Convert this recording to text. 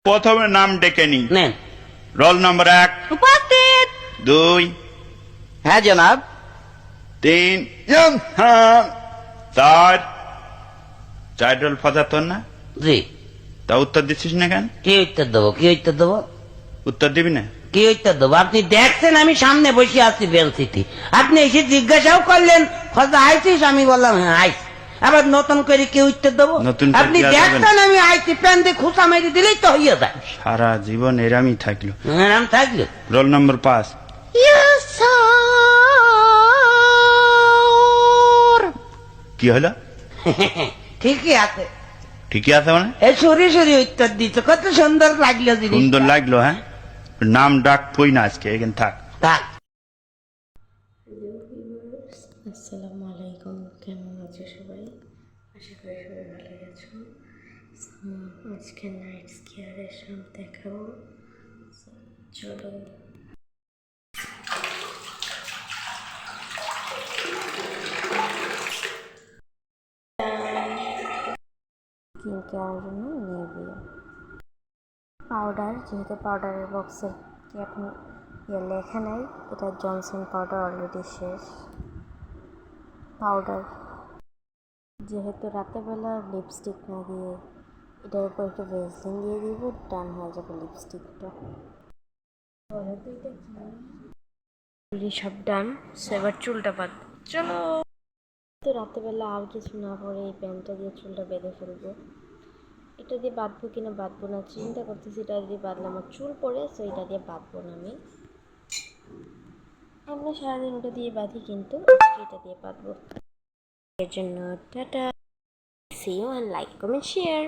প্রথমে নাম ডেকে নি। নেন। রোল নম্বর 1, উপস্থিত। 2, হ্যাঁ জনাব। 3, 4। 4 রোল ফাদা তোর না? জি। তা উত্তর দিচ্ছিস না কেন? কি উত্তর দেবো? কি উত্তর দেবো? উত্তর দিবি না? কি উত্তর দেবো? আপনি দেখছেন আমি সামনে বসে আছি বেঞ্চিতে, আপনি এসে জিজ্ঞাসাও করলেন ফজা আইছিস, আমি বললাম হ্যাঁ আইছি। আবার নতুন করে কি উত্তর দেবো? নতুন করে আপনি কি আর দেখছেন দেবেন? আমি আইছি, প্যান দিয়ে খুঁচা মেরে দিলেই তো হইয়া যায়। সারা জীবন এরামই থাকলো। নাম থাকলো। Roll number 5। Yes sir. কি হলো? ঠিকই আছে। ঠিকই আছে মানে? এই সরি সরি উত্তর দিচ্ছ, কত সুন্দর লাগলো জিনিস। সুন্দর লাগলো। হ্যাঁ, নাম ডাক কই না আজকে, এখানে থাক। থাক। আসসালামু আলাইকুম, কেমন আছো সবাই? আশা করি সবাই ভালো আছো। আজকে নাইট স্কেয়ারের সব দেখাবো। চলো। স্কিন কেয়ারের জন্য নিভিয়া পাউডার, যেহেতু পাউডারের বক্সের কি আপনি লেখা নাই, এটা জনসন পাউডার অলরেডি শেষ। পাউডার, যেহেতু রাতেরবেলা লিপস্টিক না দিয়ে এটার উপর একটু ভেসলিন দিয়ে দিব, ডান হয়ে যাবে লিপস্টিকটা। বলো তো এটা কি? সব ডান। এবার চুলটা বাঁধ, চলো। তো রাতেরবেলা আর কিছু না পরে এই প্যান্টটা দিয়ে চুলটা বেঁধে ফেলবো। এটা দিয়ে বাঁধবো কিনা বাঁধবো না চিন্তা করতেছি। এটা দিয়ে বাঁধলে আমার চুল পড়ে, সো এটা দিয়ে বাঁধবো না। আমরা সারাদিন ওটা দিয়ে বাঁধি, কিন্তু আজকে এটা দিয়ে বাঁধবো। এর জন্য tata, see you, and like, comment, share.